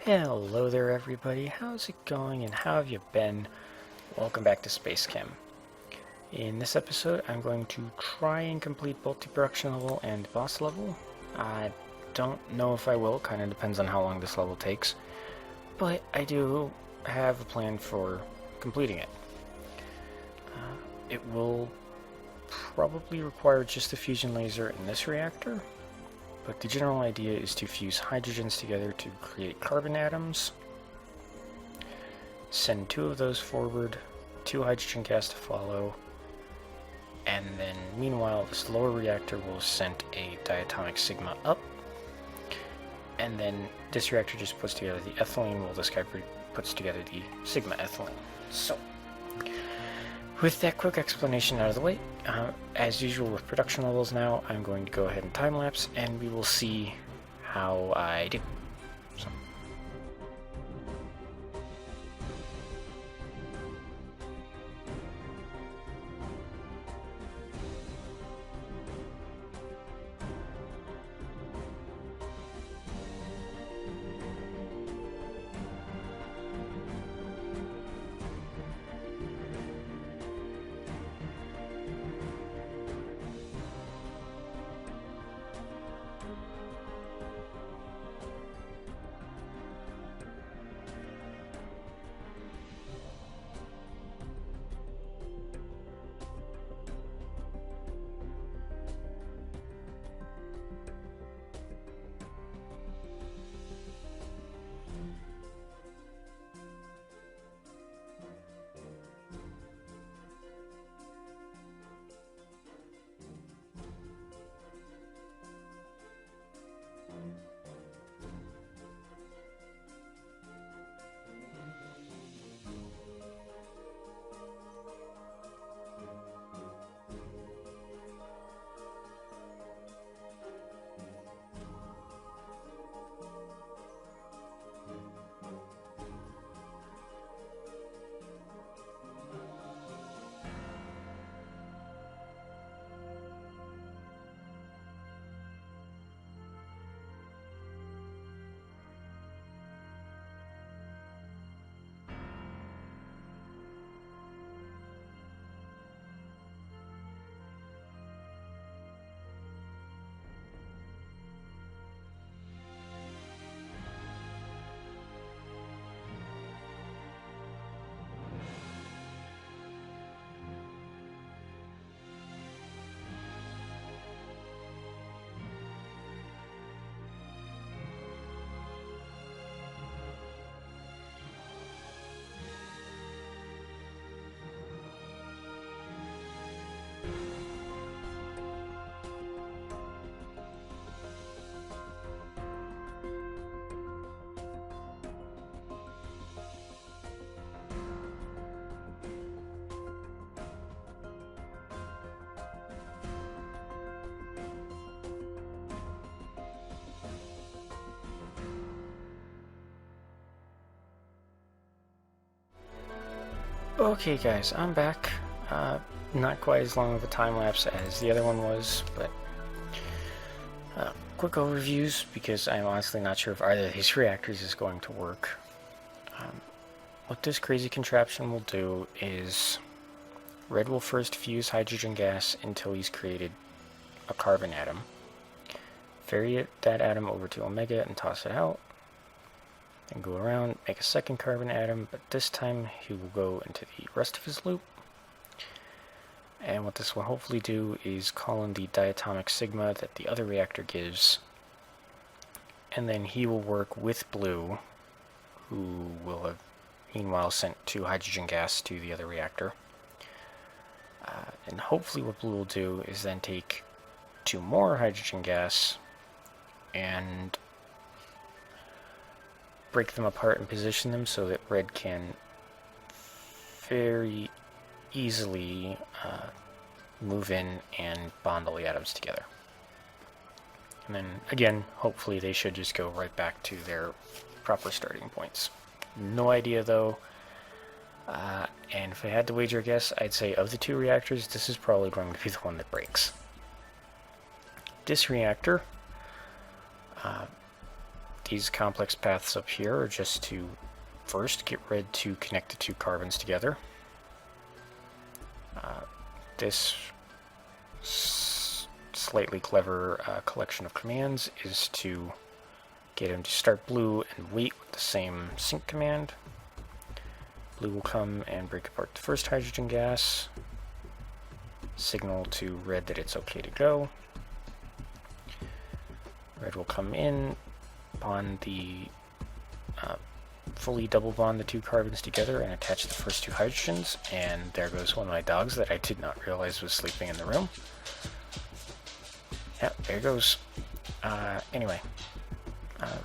Hello there everybody, how's it going and how have you been? Welcome back to SpaceChem. In this episode I'm going to try and complete both the production level and boss level. I don't know if I will, kind of depends on how long this level takes, but I do have a plan for completing it. It will probably require just the fusion laser in this reactor, but the general idea is to fuse hydrogens together to create carbon atoms, send 2 of those forward, 2 hydrogen gas to follow, and then meanwhile this lower reactor will send a diatomic sigma up, and then this reactor just puts together the ethylene while this guy puts together the sigma ethylene. So, with that quick explanation out of the way, as usual with production levels now, I'm going to go ahead and time-lapse, and we will see how I do. So. Okay guys, I'm back. Not quite as long of a time-lapse as the other one was, but quick overviews, because I'm honestly not sure if either of these reactors is going to work. What this crazy contraption will do is Red will first fuse hydrogen gas until he's created a carbon atom, vary that atom over to Omega and toss it out, and go around, make a second carbon atom, but this time he will go into the rest of his loop. And what this will hopefully do is call in the diatomic sigma that the other reactor gives, and then he will work with Blue, who will have meanwhile sent 2 hydrogen gas to the other reactor. And hopefully what Blue will do is then take 2 more hydrogen gas and break them apart and position them so that Red can very easily move in and bond all the atoms together. And then again, hopefully they should just go right back to their proper starting points. No idea though, and if I had to wager a guess, I'd say of the 2 reactors, this is probably going to be the one that breaks. This reactor these complex paths up here are just to first get red to connect the two carbons together. This slightly clever collection of commands is to get him to start blue and wait with the same sync command. Blue will come and break apart the first hydrogen gas, signal to red that it's okay to go. Red will come in, bond the fully double bond the two carbons together and attach the first two hydrogens, and there goes one of my dogs that I did not realize was sleeping in the room. Yep, there goes. Anyway,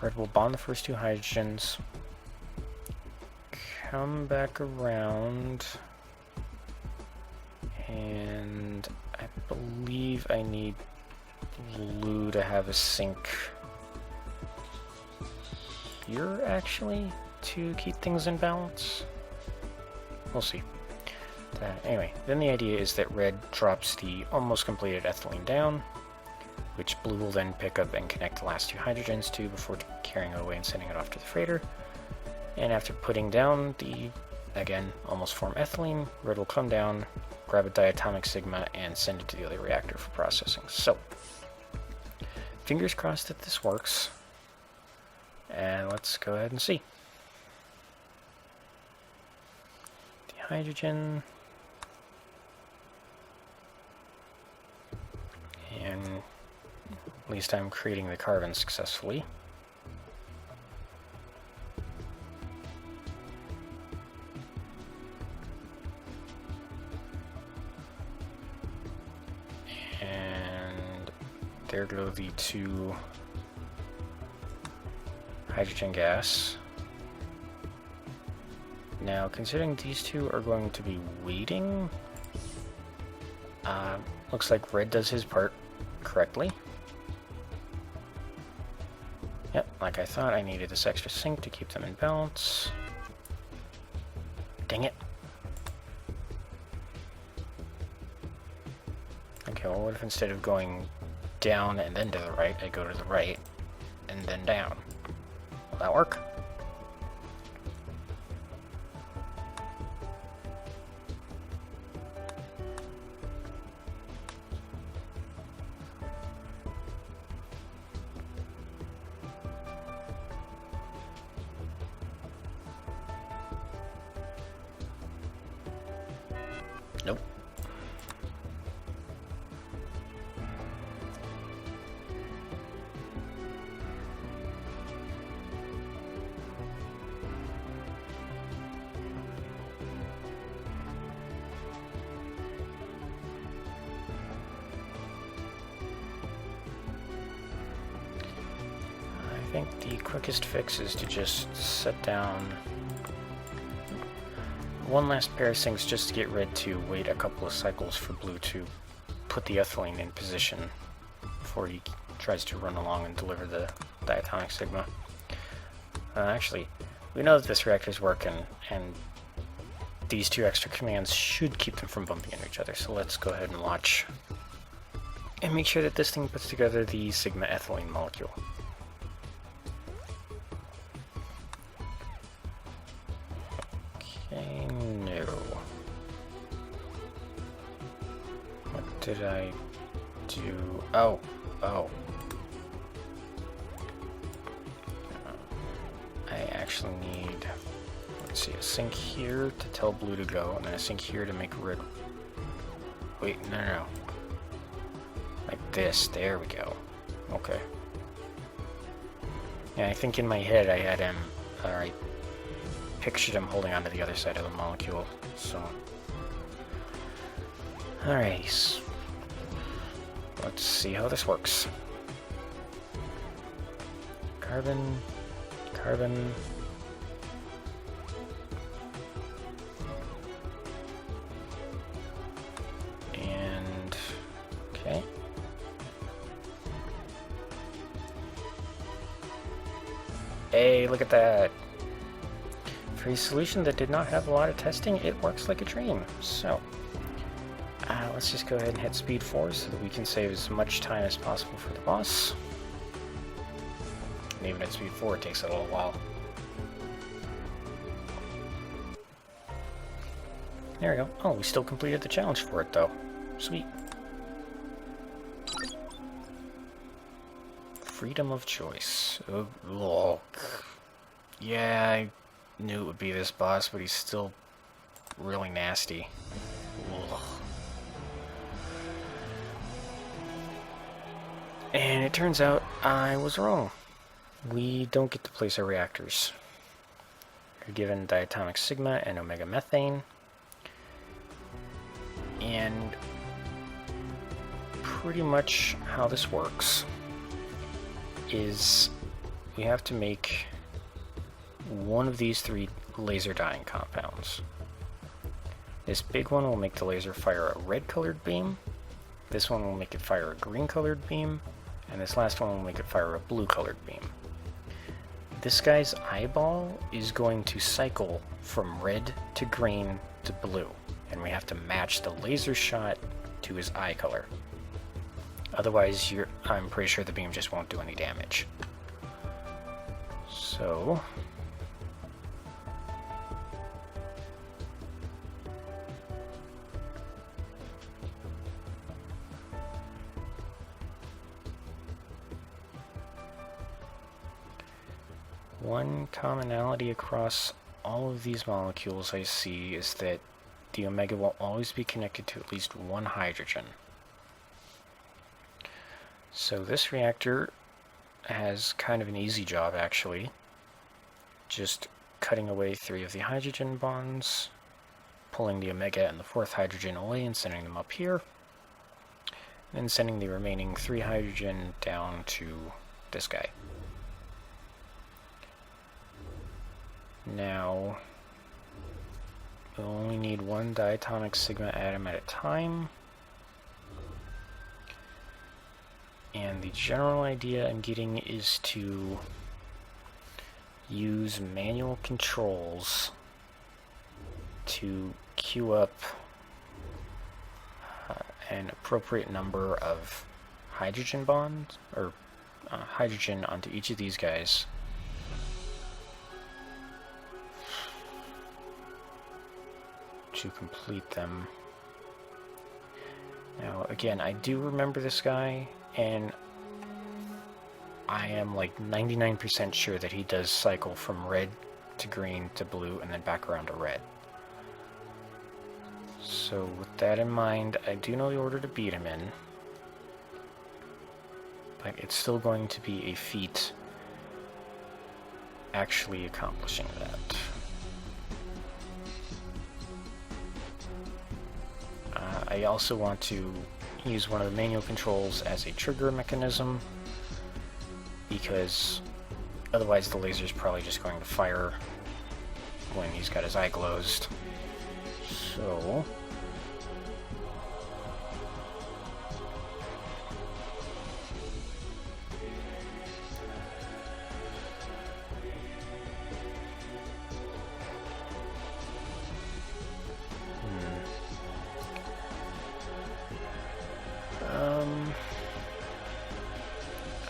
red will bond the first two hydrogens, come back around, and I believe I need blue to have a sync here, actually, to keep things in balance. We'll see. Anyway, then the idea is that red drops the almost completed ethylene down, which blue will then pick up and connect the last two hydrogens to before carrying it away and sending it off to the freighter. And after putting down the, again, almost formed ethylene, red will come down, grab a diatomic sigma, and send it to the other reactor for processing. So, fingers crossed that this works. And let's go ahead and see. The hydrogen. And at least I'm creating the carbon successfully. And there go the two hydrogen gas. Now, considering these two are going to be waiting, looks like red does his part correctly. Yep, like I thought, I needed this extra sync to keep them in balance. Dang it. Okay, well, what if instead of going down and then to the right, I go to the right and then down? Will that work? Nope. I think the quickest fix is to just set down one last pair of sinks just to get red to wait a couple of cycles for blue to put the ethylene in position before he tries to run along and deliver the diatomic sigma. Actually, we know that this reactor is working, and these two extra commands should keep them from bumping into each other, so let's go ahead and watch and make sure that this thing puts together the sigma ethylene molecule. Okay, no. What did I do? Oh. I actually need, let's see, a sync here to tell blue to go, and then a sync here to make red. Wait, no. Like this, there we go. Okay. Yeah, I think in my head I had him, I pictured him holding onto the other side of the molecule, so. Alright. Let's see how this works. Carbon. And, okay. Hey, look at that. For a solution that did not have a lot of testing, it works like a dream. So, let's just go ahead and hit speed 4 so that we can save as much time as possible for the boss. And even at speed 4, it takes a little while. There we go. Oh, we still completed the challenge for it, though. Sweet. Freedom of choice. Oh. Yeah, I knew it would be this boss, but he's still really nasty. Ugh. And it turns out I was wrong. We don't get to place our reactors. We're given diatomic sigma and omega methane. And pretty much how this works is we have to make one of these 3 laser dyeing compounds. This big one will make the laser fire a red-colored beam, this one will make it fire a green-colored beam, and this last one will make it fire a blue-colored beam. This guy's eyeball is going to cycle from red to green to blue, and we have to match the laser shot to his eye color. Otherwise, I'm pretty sure the beam just won't do any damage. So... one commonality across all of these molecules I see is that the omega will always be connected to at least one hydrogen. So this reactor has kind of an easy job, actually. Just cutting away 3 of the hydrogen bonds, pulling the omega and the 4th hydrogen away and sending them up here, and then sending the remaining 3 hydrogen down to this guy. Now, we'll only need 1 diatomic sigma atom at a time. And the general idea I'm getting is to use manual controls to queue up an appropriate number of hydrogen bonds, or hydrogen onto each of these guys. To complete them. Now, again, I do remember this guy, and I am like 99% sure that he does cycle from red to green to blue and then back around to red. So with that in mind, I do know the order to beat him in, but it's still going to be a feat actually accomplishing that. I also want to use one of the manual controls as a trigger mechanism, because otherwise the laser's probably just going to fire when he's got his eye closed. So...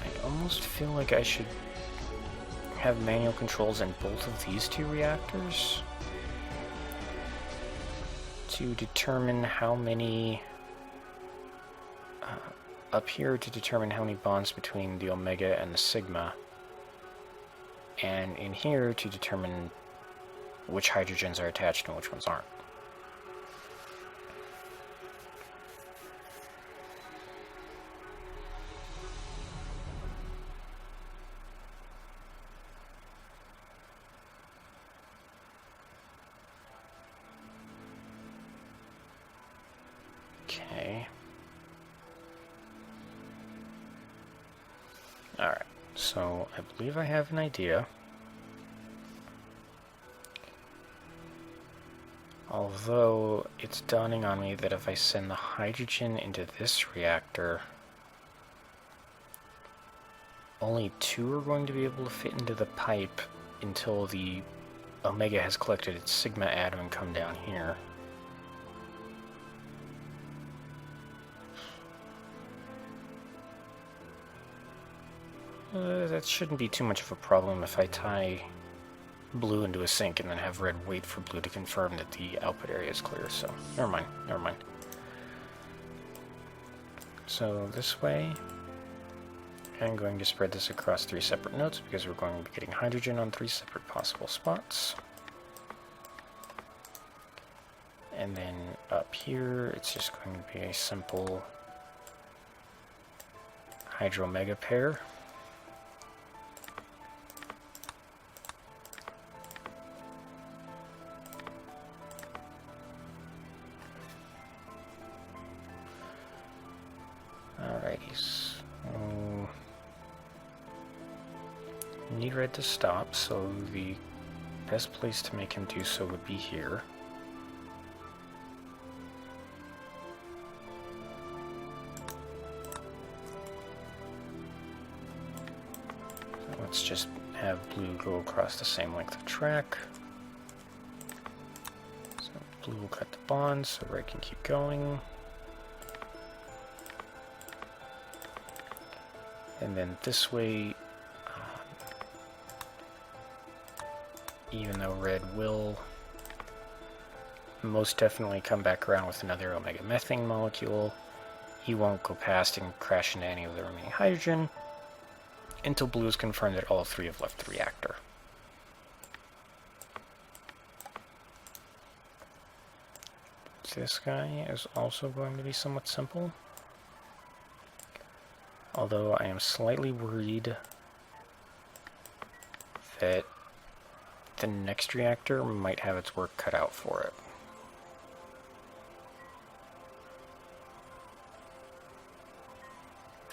I almost feel like I should have manual controls in both of these 2 reactors to determine how many up here to determine how many bonds between the omega and the sigma, and in here to determine which hydrogens are attached and which ones aren't. Okay. Alright, so I believe I have an idea. Although, it's dawning on me that if I send the hydrogen into this reactor, only 2 are going to be able to fit into the pipe until the omega has collected its sigma atom and come down here. That shouldn't be too much of a problem if I tie blue into a sink and then have red wait for blue to confirm that the output area is clear, so never mind, never mind. So this way, I'm going to spread this across 3 separate nodes because we're going to be getting hydrogen on 3 separate possible spots. And then up here, it's just going to be a simple hydro-mega pair. Alrighties. Need red to stop, so the best place to make him do so would be here. So let's just have blue go across the same length of track. So blue will cut the bond so red can keep going. And then this way, even though red will most definitely come back around with another omega methane molecule, he won't go past and crash into any of the remaining hydrogen until blue is confirmed that all 3 have left the reactor. This guy is also going to be somewhat simple. Although I am slightly worried that the next reactor might have its work cut out for it.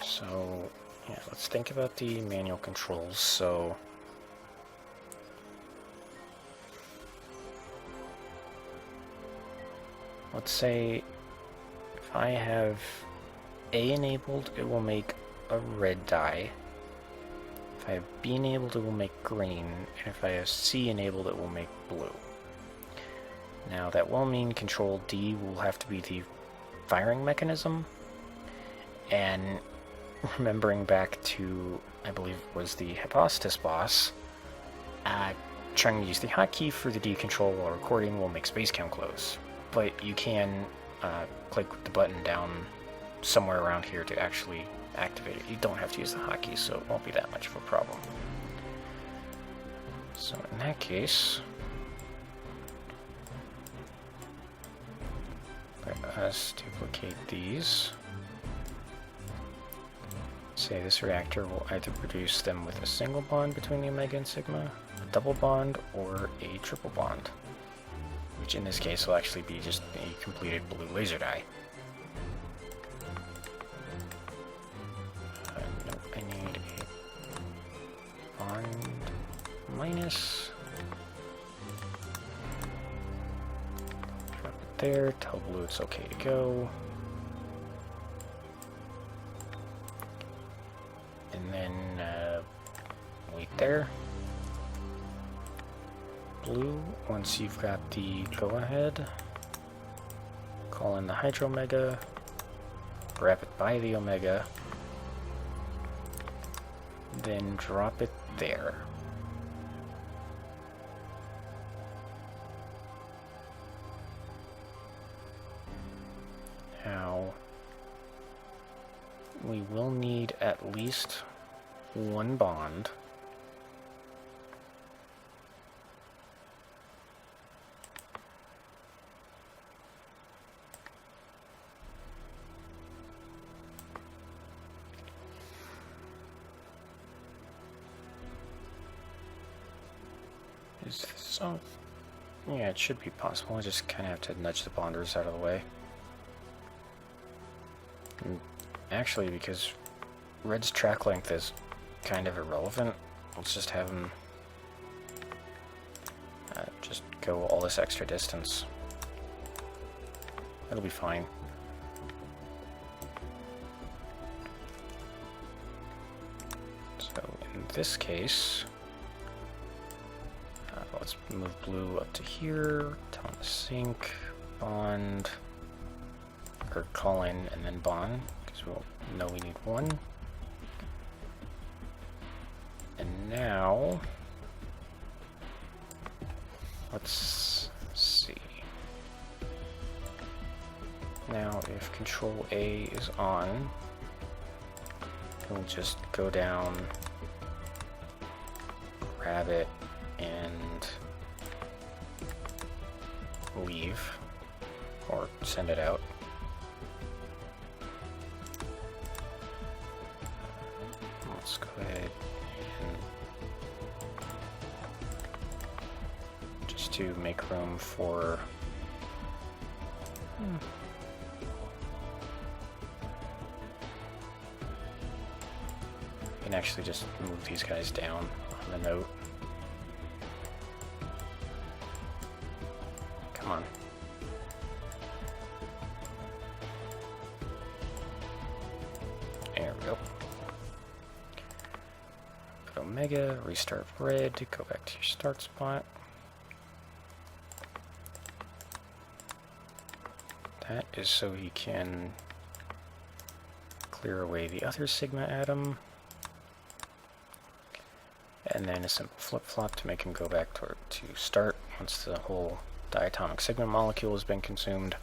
So, yeah, let's think about the manual controls. So, let's say if I have A enabled, it will make a red dye. If I have B enabled, it will make green, and if I have C enabled, it will make blue. Now that will mean Control D will have to be the firing mechanism, and remembering back to, I believe it was the Hypostasis boss, trying to use the hotkey for the D control while recording will make SpaceChem close. But you can click the button down somewhere around here to actually activate it. You don't have to use the hotkey, so it won't be that much of a problem. So in that case, let us duplicate these. Say this reactor will either produce them with a single bond between the omega and sigma, a double bond, or a triple bond, which in this case will actually be just a completed blue laser dye. I need a bond minus. Drop it there, tell blue it's okay to go. And then wait there. Blue, once you've got the go-ahead, call in the hydro-mega, grab it by the omega, then drop it there. Now, we will need at least one bond. Is this, oh, yeah, it should be possible. I just kind of have to nudge the bonders out of the way. And actually, because red's track length is kind of irrelevant, let's just have him just go all this extra distance. It'll be fine. So in this case, let's move blue up to here, tell him to sync, bond, or call in and then bond, because we'll know we need one. Now, let's see. Now, if Control A is on, we'll just go down, grab it, and leave, or send it out. Let's go ahead and just to make room for can actually just move these guys down on the note. Come on. There we go. Put Omega, restart red, go back to your start spot. That is so he can clear away the other Sigma atom. And then a simple flip-flop to make him go back to start once the whole diatomic Sigma molecule has been consumed.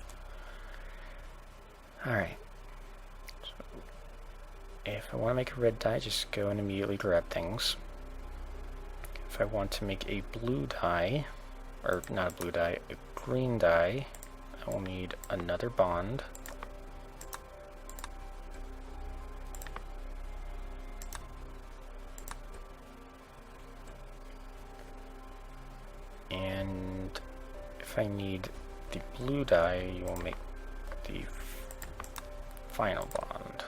Alright. So if I want to make a red dye, just go and immediately grab things. If I want to make a blue dye, or not a blue dye, a green dye, I will need another bond. And if I need the blue dye, you will make the final bond.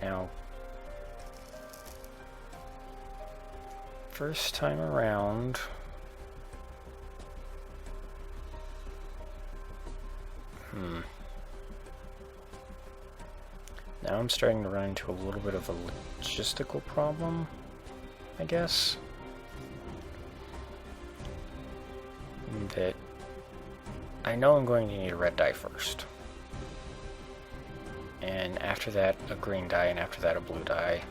Now, first time around, now I'm starting to run into a little bit of a logistical problem, I guess. That I know I'm going to need a red dye first. And after that, a green dye, and after that, a blue dye.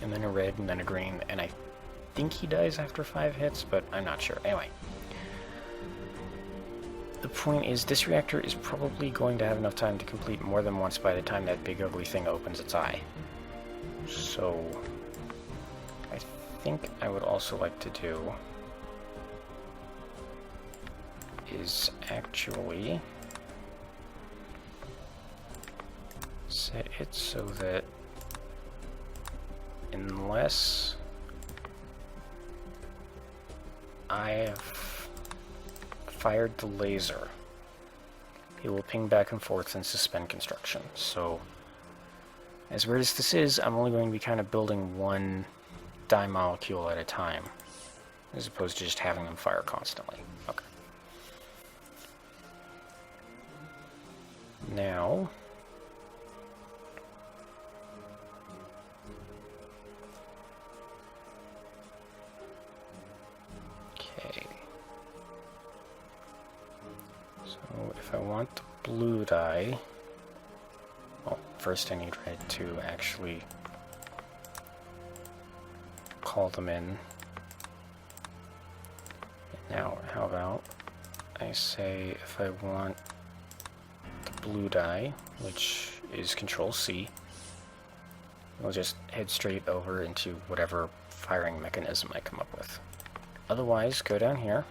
And then a red, and then a green, and I think he dies after 5 hits, but I'm not sure. Anyway. The point is, this reactor is probably going to have enough time to complete more than once by the time that big ugly thing opens its eye. So, I think I would also like to do is actually set it so that unless I have fired the laser, it will ping back and forth and suspend construction. So, as weird as this is, I'm only going to be kind of building one dye molecule at a time, as opposed to just having them fire constantly. Okay. Now, if I want the blue dye, well, first I need red to actually call them in. Now, how about I say if I want the blue dye, which is Control C, we'll just head straight over into whatever firing mechanism I come up with. Otherwise, go down here.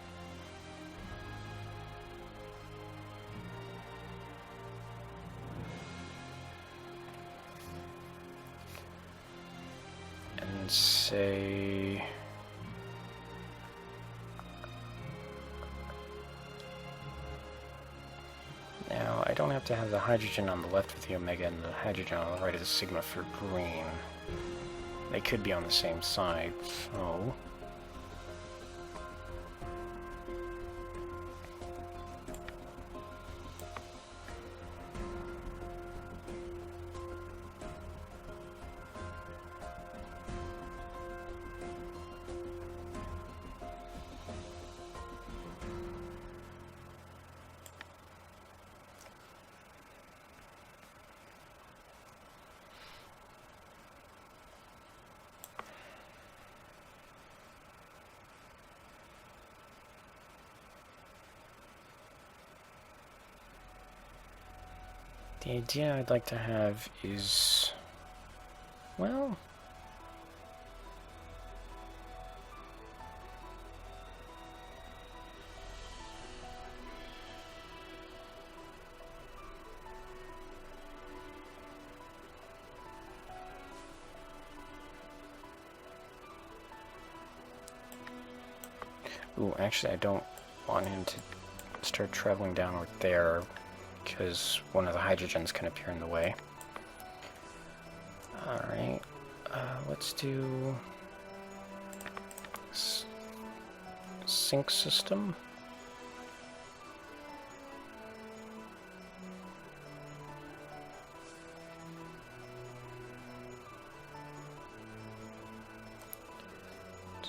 And say... Now, I don't have to have the hydrogen on the left with the omega and the hydrogen on the right of the sigma for green. They could be on the same side, so... The idea I'd like to have is, well, ooh, actually I don't want him to start traveling downward there, because one of the hydrogens can appear in the way. Alright, let's do sync system.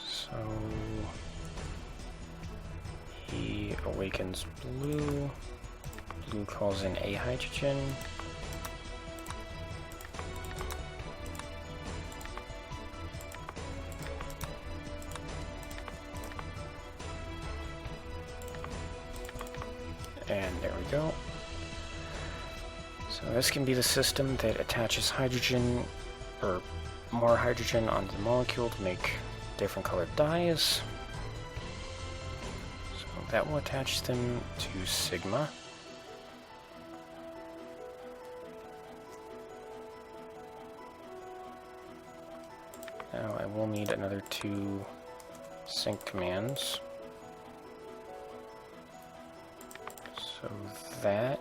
So he awakens blue. Blue calls in a hydrogen. And there we go. So this can be the system that attaches hydrogen, or more hydrogen onto the molecule to make different colored dyes. So that will attach them to sigma. Now I will need another 2 sync commands. So that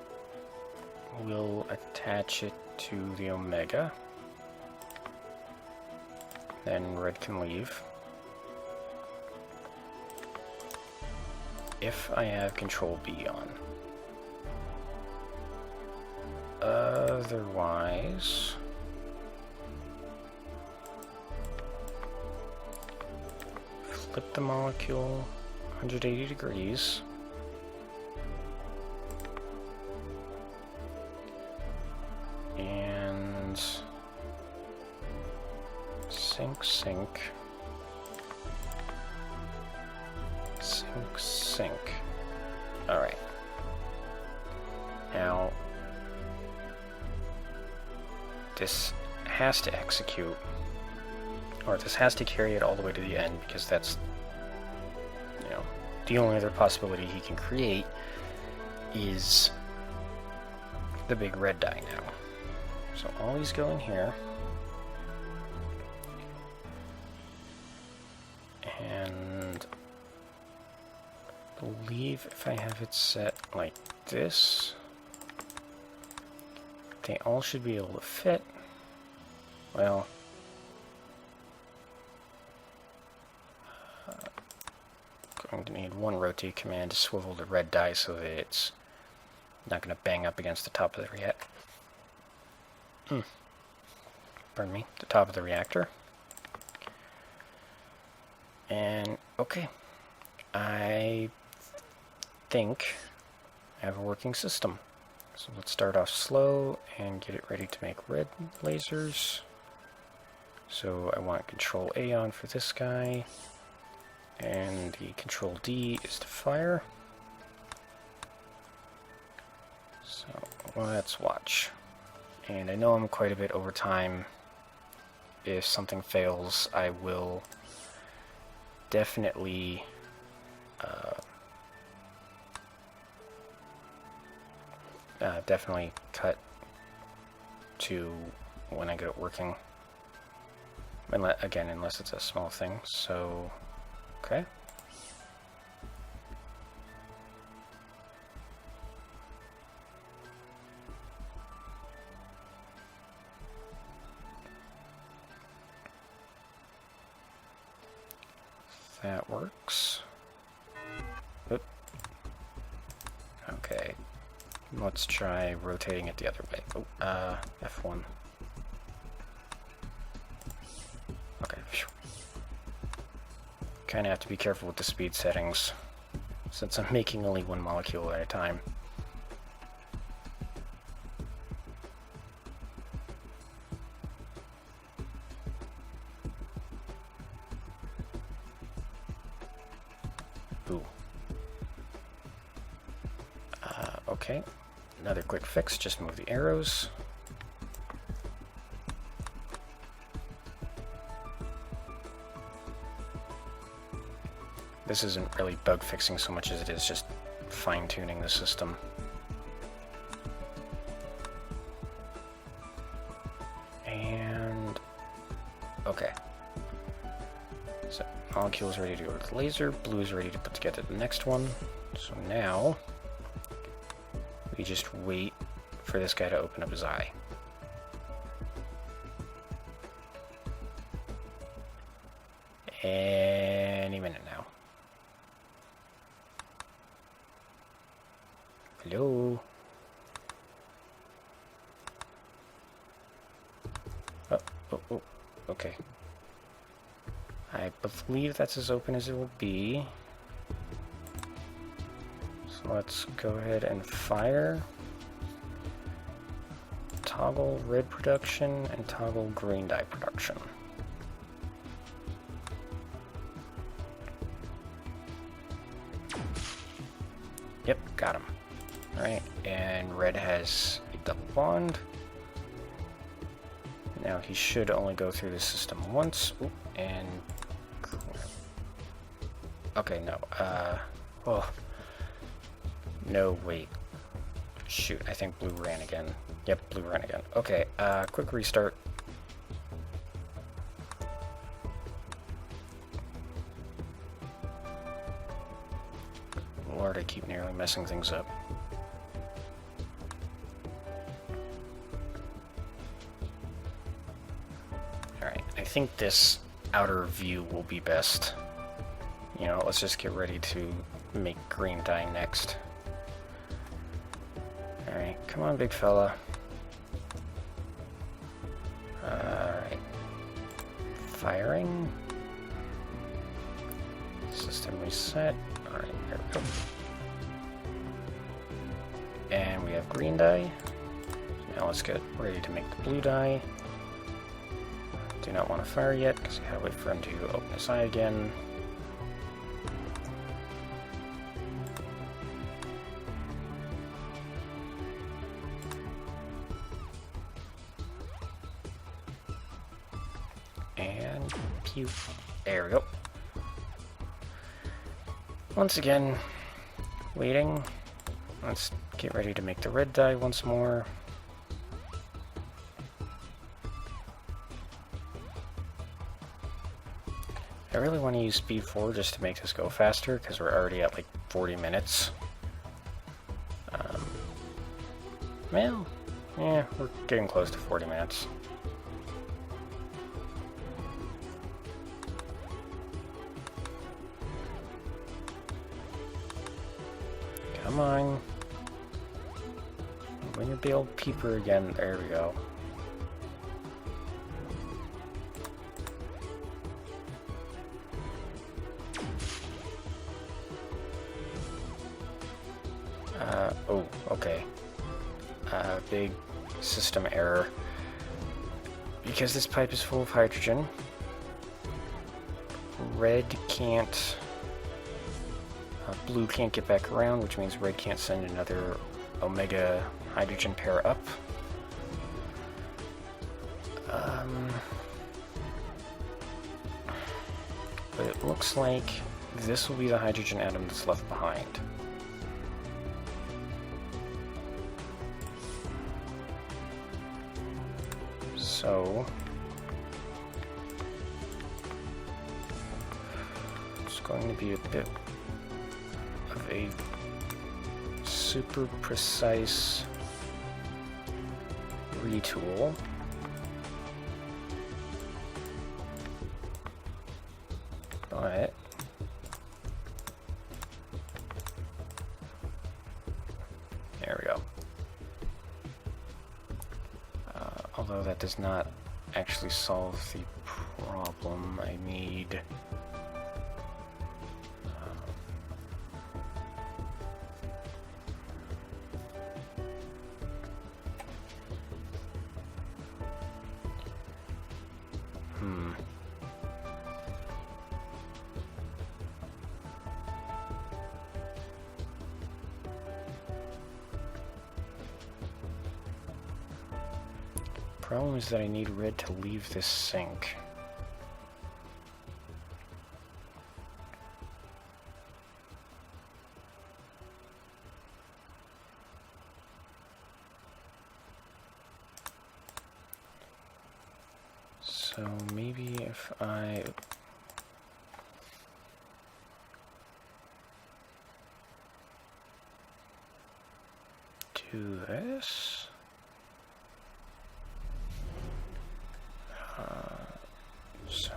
will attach it to the omega. Then red can leave. If I have control B on. Otherwise, flip the molecule 180 degrees. And sync, sync. Sync, sync. Alright. Now, this has to execute, or this has to carry it all the way to the end, because that's, you know, the only other possibility he can create is the big red dye now. So all these go in here. And I believe if I have it set like this, they all should be able to fit. Well, going to need one rotate command to swivel the red dye so that it's not going to bang up against the top of the reactor. Pardon me, the top of the reactor. And okay, I think I have a working system. So let's start off slow and get it ready to make red lasers. So I want Control A on for this guy, and the Control D is to fire. So let's watch. And I know I'm quite a bit over time. If something fails, I will definitely definitely cut to when I get it working. Again, unless it's a small thing. So, okay. That works. Oop. Okay. Let's try rotating it the other way. Oh, F1. Okay. Kind of have to be careful with the speed settings, since I'm making only one molecule at a time. Ooh. Okay. Another quick fix, just move the arrows. This isn't really bug fixing so much as it is just fine-tuning the system. And okay. So molecule's ready to go with the laser, blue's ready to put together the next one. So now we just wait for this guy to open up his eye. Any minute now. Hello? Oh, okay. I believe that's as open as it will be. So let's go ahead and fire. Toggle red production and toggle green dye production. Yep, got him. Alright, and red has a double bond. Now he should only go through the system once. Ooh, and... okay, no. Oh. No, wait. Shoot, I think blue ran again. Yep, blue ran again. Okay, quick restart. Lord, I keep nearly messing things up. Alright, I think this outer view will be best. You know, let's just get ready to make green dye next. Alright, come on, big fella. Alright. Firing. System reset. Alright, here we go. And we have green dye. Now let's get ready to make the blue dye. Do not want to fire yet, because I gotta wait for him to open his eye again. And pew. There we go. Once again, waiting. Let's get ready to make the red dye once more. I really want to use speed 4 just to make this go faster, because we're already at like 40 minutes. Well, yeah, we're getting close to 40 minutes. Come on. Win your big old peeper again. There we go. Oh, okay. Big system error. Because this pipe is full of hydrogen, red can't... blue can't get back around, which means red can't send another omega hydrogen pair up. But it looks like this will be the hydrogen atom that's left behind. So it's going to be a bit of a super precise retool. But there we go. Although that does not actually solve the problem, I need... problem is that I need red to leave this sink. So maybe if I... do this... so...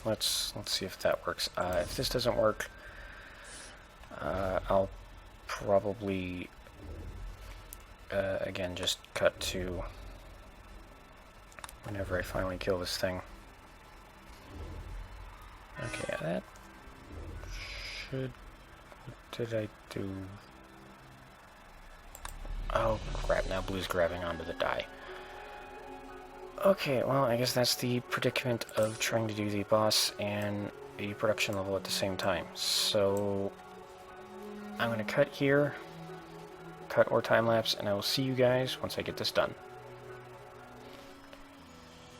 Let's see if that works. If this doesn't work, I'll probably again just cut to whenever I finally kill this thing. Okay, that should... what did I do? Oh crap, now blue's grabbing onto the die. Okay, well, I guess that's the predicament of trying to do the boss and the production level at the same time. So I'm going to cut here, cut or time-lapse, and I will see you guys once I get this done.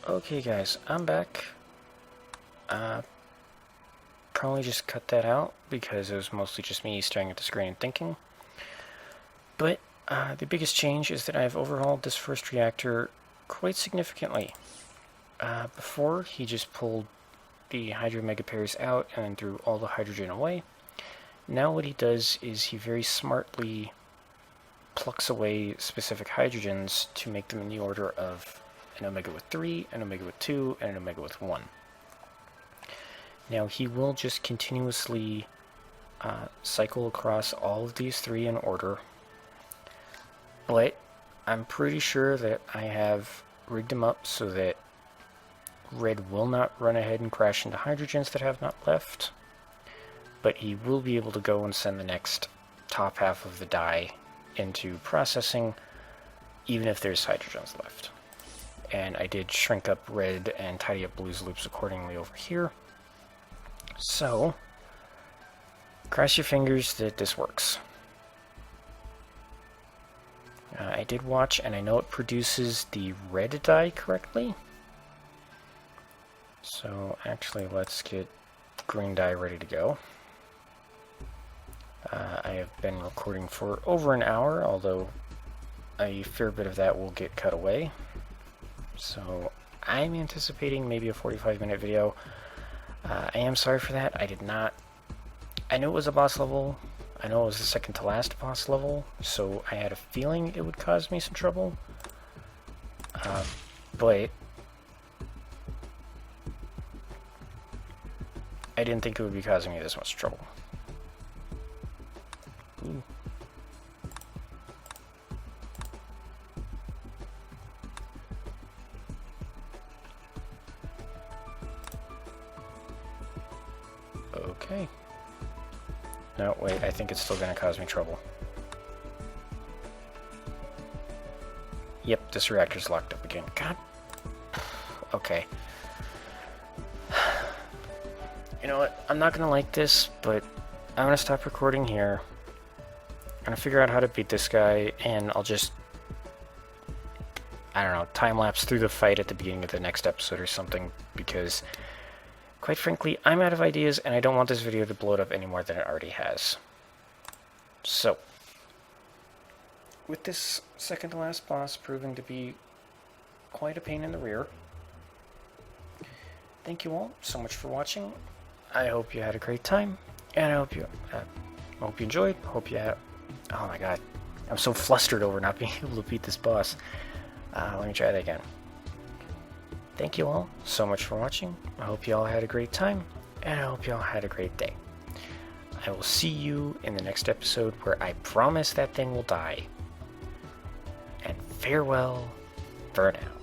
Okay guys, I'm back. Probably just cut that out because it was mostly just me staring at the screen and thinking. But the biggest change is that I've overhauled this first reactor quite significantly. Before, he just pulled the hydro megapairs out and then threw all the hydrogen away. Now what he does is he very smartly plucks away specific hydrogens to make them in the order of an omega with 3, an omega with 2, and an omega with 1. Now he will just continuously cycle across all of these three in order, but I'm pretty sure that I have rigged them up so that red will not run ahead and crash into hydrogens that have not left, but he will be able to go and send the next top half of the die into processing even if there's hydrogens left. And I did shrink up red and tidy up blue's loops accordingly over here. So, cross your fingers that this works. I did watch, and I know it produces the red dye correctly. So, actually, let's get green dye ready to go. I have been recording for over an hour, although a fair bit of that will get cut away. So, I'm anticipating maybe a 45-minute video. I am sorry for that. I did not... I knew it was a boss level. I know it was the second to last boss level, so I had a feeling it would cause me some trouble. But I didn't think it would be causing me this much trouble. Ooh. Okay. No, wait, I think it's still going to cause me trouble. Yep, this reactor's locked up again. God. Okay. You know what? I'm not going to like this, but I'm going to stop recording here. I'm going to figure out how to beat this guy, and I'll just, I don't know, time-lapse through the fight at the beginning of the next episode or something, because quite frankly, I'm out of ideas, and I don't want this video to blow it up any more than it already has. So, with this second to last boss proving to be quite a pain in the rear, thank you all so much for watching. I hope you had a great time, and I hope you enjoyed. Hope you had... Oh my god, I'm so flustered over not being able to beat this boss. Let me try that again. Thank you all so much for watching. I hope you all had a great time, and I hope you all had a great day. I will see you in the next episode where I promise that thing will die. And farewell for now.